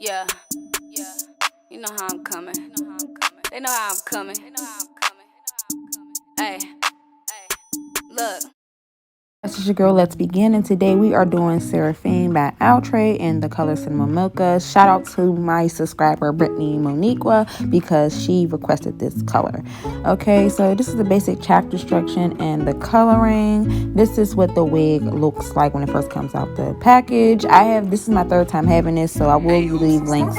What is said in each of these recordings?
Yeah, you know how I'm coming. They know how I'm coming. Hey, look. This is your girl, Letzbegin, and today we are doing Seraphine by Outre in the color Cinema Mocha. Shout out to my subscriber, Brittany Moniqua, because she requested this color. Okay, so this is the basic chapter instruction and the coloring. This is what the wig looks like when it first comes out the package. This is my third time having this, so I will leave links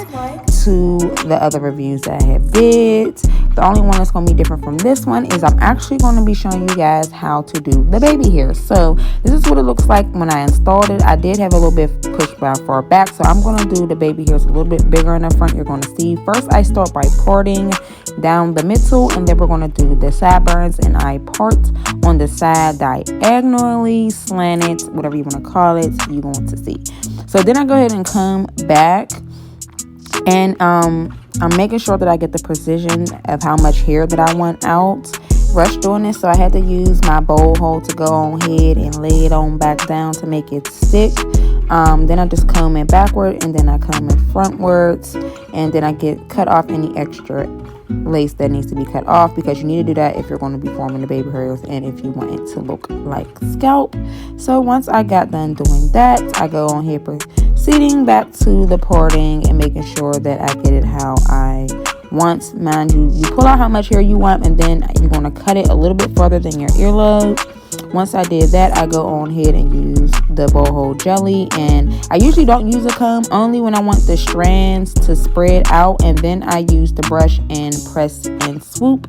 to the other reviews that I have did. The only one that's going to be different from this one is I'm actually going to be showing you guys how to do the baby hair. So this is what it looks like when I installed it. I did have a little bit pushed by far back, so I'm going to do the baby hairs a little bit bigger in the front. You're going to see. First, I start by parting down the middle, and then we're going to do the sideburns, and I part on the side diagonally, slanted, whatever you want to call it, you're going to see. So then I go ahead and come back, and I'm making sure that I get the precision of how much hair that I want out. Rush doing this, so I had to use my bowl hole to go on ahead and lay it on back down to make it stick. Then I just comb it backward, and then I comb it frontwards, and then I cut off any extra lace that needs to be cut off, because you need to do that if you're going to be forming the baby hairs and if you want it to look like scalp. So once I got done doing that, I go on here proceeding back to the parting and making sure that I get it how I want. Mind you, you pull out how much hair you want, and then you're going to cut it a little bit further than your earlobe. Once I did that, I go on ahead and use the bow hole jelly, and I usually don't use a comb, only when I want the strands to spread out, and then I use the brush and press and swoop.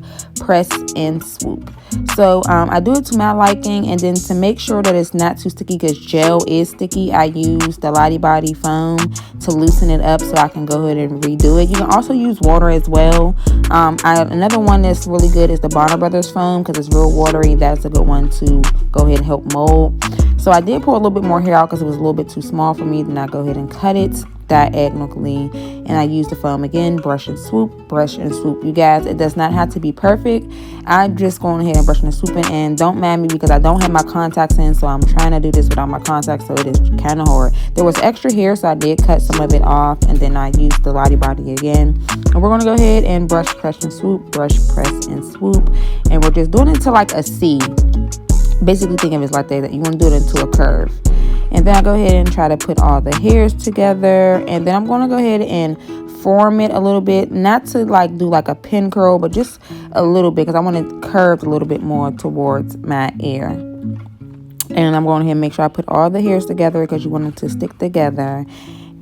So I do it to my liking, and then to make sure that it's not too sticky, because gel is sticky, I use the Lotta body foam to loosen it up so I can go ahead and redo it. You can also use water as well. Another one that's really good is the Bonner Brothers foam, because it's real watery. That's a good one to go ahead and help mold. So I did pull a little bit more hair out because it was a little bit too small for me. Then I go ahead and cut it diagonally, and I use the foam again, brush and swoop. You guys, it does not have to be perfect. I'm just going ahead and brushing and swooping, and don't mind me because I don't have my contacts in, so I'm trying to do this without my contacts, so it is kind of hard. There was extra hair, so I did cut some of it off, and then I used the Lotta body again, and we're going to go ahead and brush, press and swoop, brush, press and swoop, and we're just doing it to like a C. Basically think of it like that. You want to do it into a curve. And then I go ahead and try to put all the hairs together, and then I'm going to go ahead and form it a little bit, not to like do like a pin curl, but just a little bit, because I want it curved a little bit more towards my ear. And I'm going ahead and make sure I put all the hairs together, because you want them to stick together.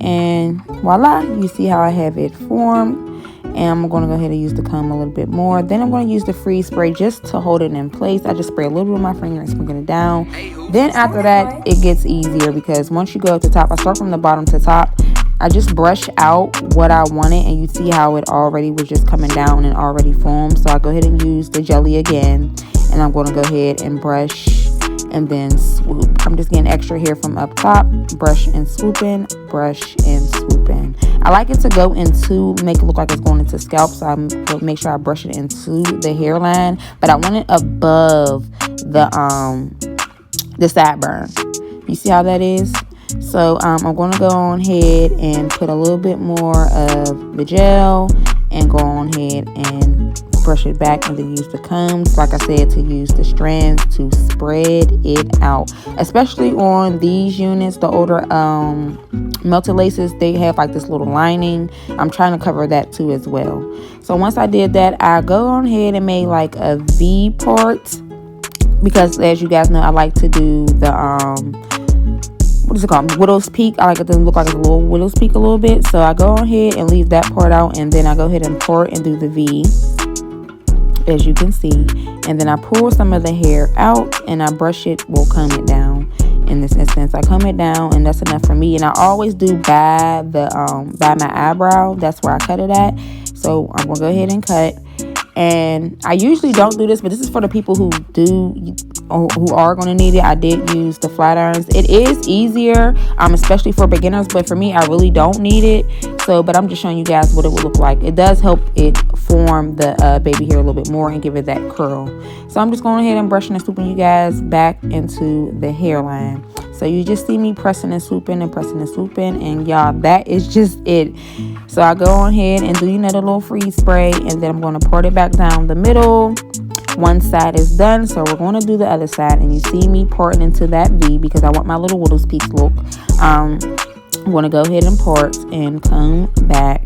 And voila, you see how I have it formed. And I'm going to go ahead and use the comb a little bit more. Then I'm going to use the freeze spray just to hold it in place. I just spray a little bit with my finger and sprinkle it down. Then after that, it gets easier, because once you go to the top, I start from the bottom to top. I just brush out what I wanted, and you see how it already was just coming down and already formed. So I go ahead and use the jelly again, and I'm going to go ahead and brush and then swoop. I'm just getting extra hair from up top, brush and swooping, brush and swooping. I like it to go into, make it look like it's going into scalp, so I make sure I brush it into the hairline, but I want it above the sideburn. You see how that is? So I'm going to go on ahead and put a little bit more of the gel, and go on ahead and brush it back, and then use the combs, like I said, to use the strands to spread it out. Especially on these units, the older melted laces, they have like this little lining. I'm trying to cover that too as well. So once I did that, I go on ahead and make like a V part, because as you guys know, I like to do the what is it called, widow's peak. I like it to look like a little widow's peak a little bit. So I go on ahead and leave that part out, and then I go ahead and part and do the V, as you can see. And then I pull some of the hair out, and I brush it, comb it down. In this instance, I comb it down, and that's enough for me. And I always do by my eyebrow. That's where I cut it at. So I'm gonna go ahead and cut. And I usually don't do this, but this is for the people who are going to need it. I did use the flat irons. It is easier, especially for beginners, but for me, I really don't need it. So, but I'm just showing you guys what it would look like. It does help it form the baby hair a little bit more and give it that curl. So I'm just going ahead and brushing and swooping you guys back into the hairline. So you just see me pressing and swooping and pressing and swooping, and y'all, that is just it. So I go on ahead and do, you know, the little freeze spray, and then I'm going to pour it back down the middle. One side is done, so we're going to do the other side, and you see me pouring into that V because I want my little Widows Peaks look. I'm going to go ahead and part and come back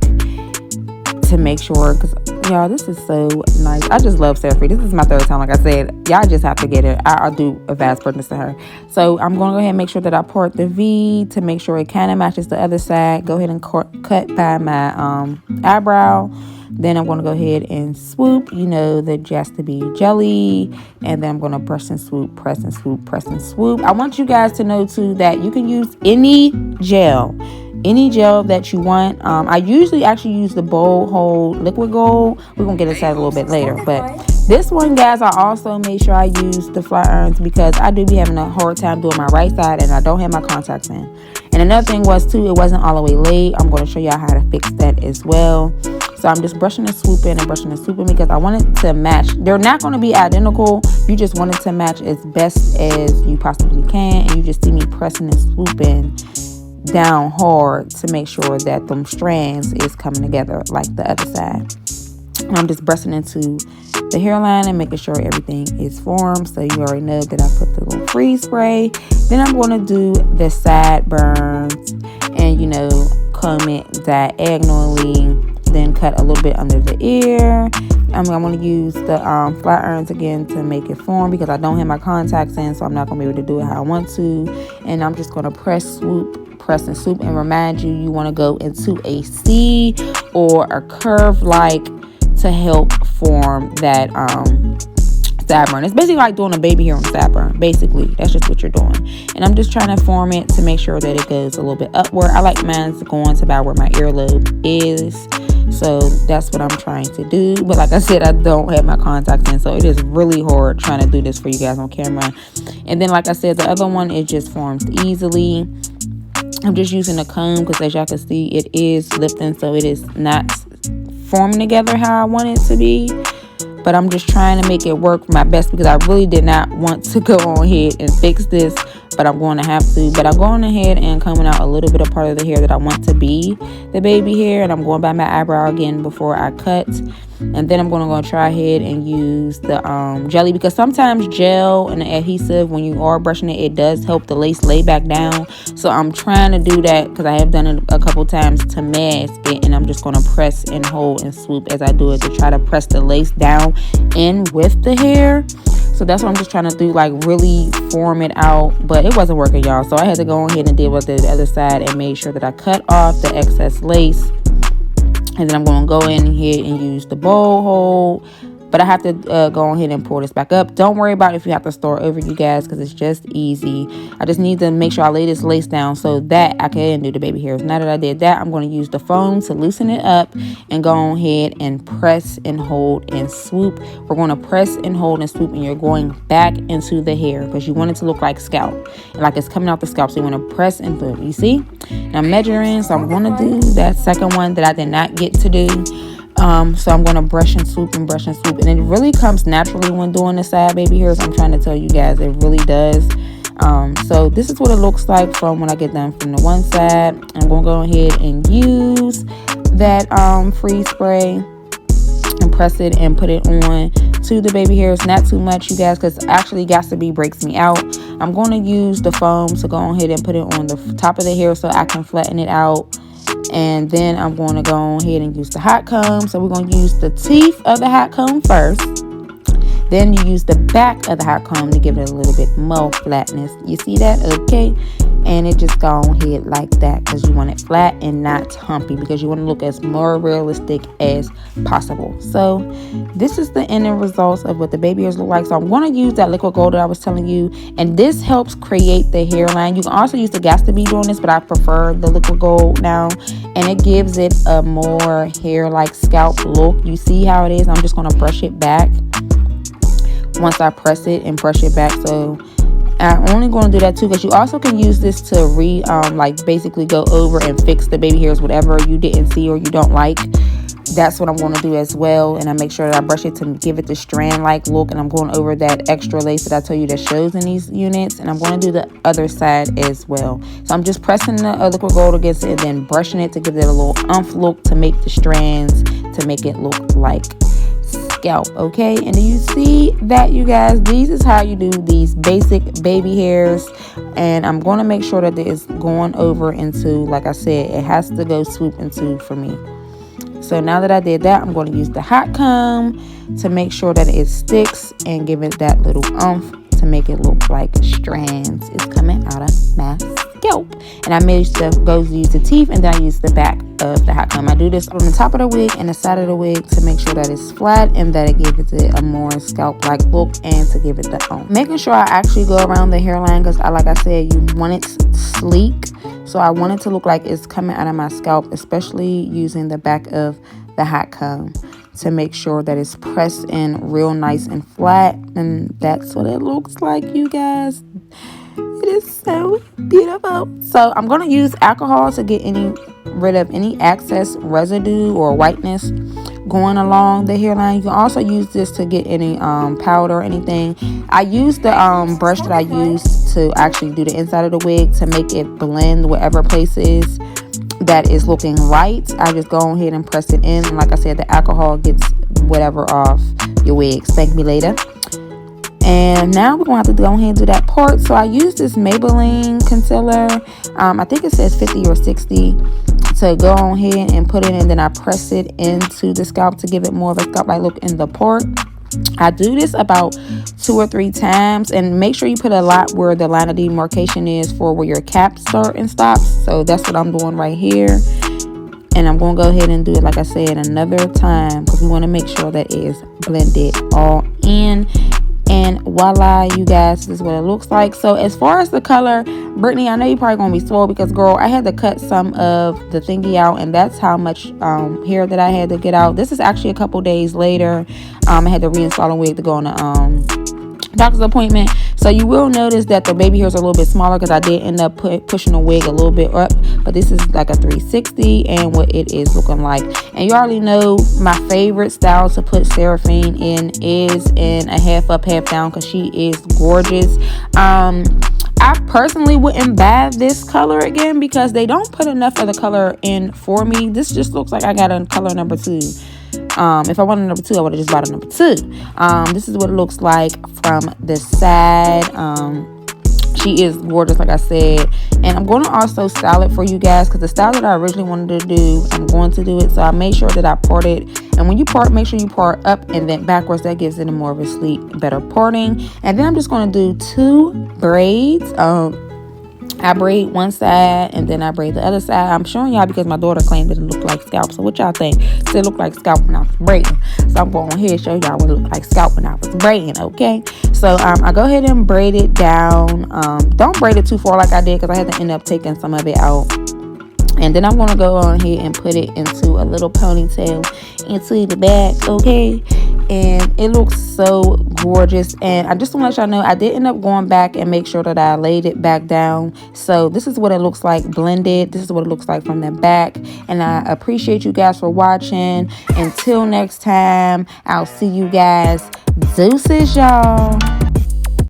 to make sure, because y'all, this is so nice. I just love Seraphine. This is my third time, like I said. Y'all just have to get it. I'll do a vast purchase to her. So I'm going to go ahead and make sure that I part the V to make sure it kind of matches the other side. Go ahead and cut by my eyebrow. Then I'm going to go ahead and swoop, you know, the Just to Be jelly. And then I'm going to brush and swoop, press and swoop, press and swoop. I want you guys to know, too, that you can use any gel that you want. I usually actually use the Bold Hold Liquid Gold. We're going to get into that a little bit later. But this one, guys, I also made sure I use the flat irons because I do be having a hard time doing my right side and I don't have my contacts in. And another thing was, too, it wasn't all the way laid. I'm going to show y'all how to fix that as well. So I'm just brushing and swooping and brushing and swooping because I want it to match. They're not going to be identical. You just want it to match as best as you possibly can. And you just see me pressing and swooping down hard to make sure that them strands is coming together like the other side. And I'm just brushing into the hairline and making sure everything is formed. So you already know that I put the little freeze spray. Then I'm going to do the sideburns and, you know, comb it diagonally. Then cut a little bit under the ear. I'm going to use the flat irons again to make it form because I don't have my contacts in, so I'm not going to be able to do it how I want to. And I'm just going to press and swoop, and remind you, you want to go into a C or a curve like to help form that sideburn. It's basically like doing a baby hair on sideburn. Basically, that's just what you're doing. And I'm just trying to form it to make sure that it goes a little bit upward. I like mine going to about where my earlobe is. So that's what I'm trying to do. But like I said, I don't have my contacts in, so it is really hard trying to do this for you guys on camera. And then, like I said, the other one, it just forms easily. I'm just using a comb because, as y'all can see, it is lifting, so it is not forming together how I want it to be. But I'm just trying to make it work my best because I really did not want to go on ahead and fix this, but I'm going to have to. But I'm going ahead and combing out a little bit of part of the hair that I want to be the baby hair, and I'm going by my eyebrow again before I cut. And then I'm going to go try ahead and use the jelly, because sometimes gel and the adhesive, when you are brushing it, it does help the lace lay back down. So I'm trying to do that because I have done it a couple times to mask it, and I'm just going to press and hold and swoop as I do it to try to press the lace down in with the hair. So that's what I'm just trying to do, like really form it out, but it wasn't working, y'all. So I had to go ahead and deal with the other side and make sure that I cut off the excess lace. And then I'm going to go in here and use the bowl hold. But I have to go ahead and pour this back up. Don't worry about if you have to start over, you guys, because it's just easy. I just need to make sure I lay this lace down so that I can do the baby hairs. Now that I did that, I'm going to use the foam to loosen it up and go ahead and press and hold and swoop. We're going to press and hold and swoop, and you're going back into the hair because you want it to look like scalp, and like it's coming out the scalp. So you want to press and swoop. You see? And I'm measuring, so I'm going to do that second one that I did not get to do. So I'm going to brush and swoop, and it really comes naturally when doing the side baby hairs. I'm trying to tell you guys, it really does. So this is what it looks like from when I get done from the one side. I'm going to go ahead and use that freeze spray and press it and put it on to the baby hairs. Not too much, you guys, because actually Got to Be breaks me out. I'm going to use the foam to go ahead and put it on the top of the hair so I can flatten it out. And then I'm going to go ahead and use the hot comb. So we're going to use the teeth of the hot comb first. Then you use the back of the hot comb to give it a little bit more flatness. You see that? Okay. And it just go ahead like that because you want it flat and not humpy, because you want to look as more realistic as possible. So this is the end results of what the baby hairs look like. So I'm going to use that liquid gold that I was telling you, and this helps create the hairline. You can also use the Got to Be doing this, but I prefer the liquid gold now, and it gives it a more hair like scalp look. You see how it is? I'm just going to brush it back once I press it and brush it back. So I'm only going to do that too, because you also can use this to like basically go over and fix the baby hairs, whatever you didn't see or you don't like. that's what I'm going to do as well. And I make sure that I brush it to give it the strand like look. And I'm going over that extra lace that I told you that shows in these units, and I'm going to do the other side as well. So I'm just pressing the liquid gold against it and then brushing it to give it a little umph look, to make the strands, to make it look like scalp. Okay, and do you see that, you guys? These is how you do these basic baby hairs. And I'm going to make sure that it is going over into, like I said, it has to go swoop into for me. So now that I did that, I'm going to use the hot comb to make sure that it sticks and give it that little oomph to make it look like strands is coming out of my scalp. And I made to go use the teeth, and then I use the back of the hot comb. I do this on the top of the wig and the side of the wig to make sure that it's flat and that it gives it a more scalp like look, and to give it the oomph. Making sure I actually go around the hairline, because like I said, you want it sleek. So I want it to look like it's coming out of my scalp, especially using the back of the hot comb to make sure that it's pressed in real nice and flat. And that's what it looks like, you guys. It is so beautiful. So I'm going to use alcohol to get rid of any excess residue or whiteness going along the hairline. You can also use this to get any powder or anything. I use the brush that I used to actually do the inside of the wig to make it blend whatever places that is looking light. I just go ahead and press it in, and like I said, the alcohol gets whatever off your wig. Thank me later. And now we're going to have to go ahead and do that part. So I use this Maybelline concealer. I think it says 50 or 60 to go on ahead and put it in. And then I press it into the scalp to give it more of a scalp-like look in the part. I do this about 2 or 3 times, and make sure you put a lot where the line of demarcation is for where your cap start and stops. So that's what I'm doing right here. And I'm going to go ahead and do it, like I said, another time, because we want to make sure that it is blended all in. And voila, you guys, this is what it looks like. So as far as the color, Brittany, I know you're probably going to be swole because, girl, I had to cut some of the thingy out, and that's how much hair that I had to get out. This is actually a couple days later. I had to reinstall a wig to go on a doctor's appointment. So you will notice that the baby hairs are a little bit smaller because I did end up pushing the wig a little bit up. But this is like a 360 and what it is looking like. And you already know my favorite style to put Seraphine in is in a half up, half down, because she is gorgeous. I personally wouldn't buy this color again because they don't put enough of the color in for me. This just looks like I got a color number 2. If I wanted a number 2, I would have just bought a number 2. This is what it looks like from the side. She is gorgeous, like I said. And I'm going to also style it for you guys, because the style that I originally wanted to do, I'm going to do it. So I made sure that I part it. And when you part, make sure you part up and then backwards. That gives it a more of a sleek, better parting. And then I'm just going to do 2 braids. I braid one side and then I braid the other side. I'm showing y'all because my daughter claimed that it looked like scalp. So what y'all think? Does it look like scalp when I was braiding? So I'm going ahead and show y'all what it looked like scalp when I was braiding, okay? So I go ahead and braid it down. Don't braid it too far like I did, because I had to end up taking some of it out. And then I'm going to go on here and put it into a little ponytail into the back, okay? And it looks so gorgeous. And I just want to let y'all know, I did end up going back and make sure that I laid it back down. So this is what it looks like blended. This is what it looks like from the back. And I appreciate you guys for watching. Until next time, I'll see you guys. Deuces, y'all.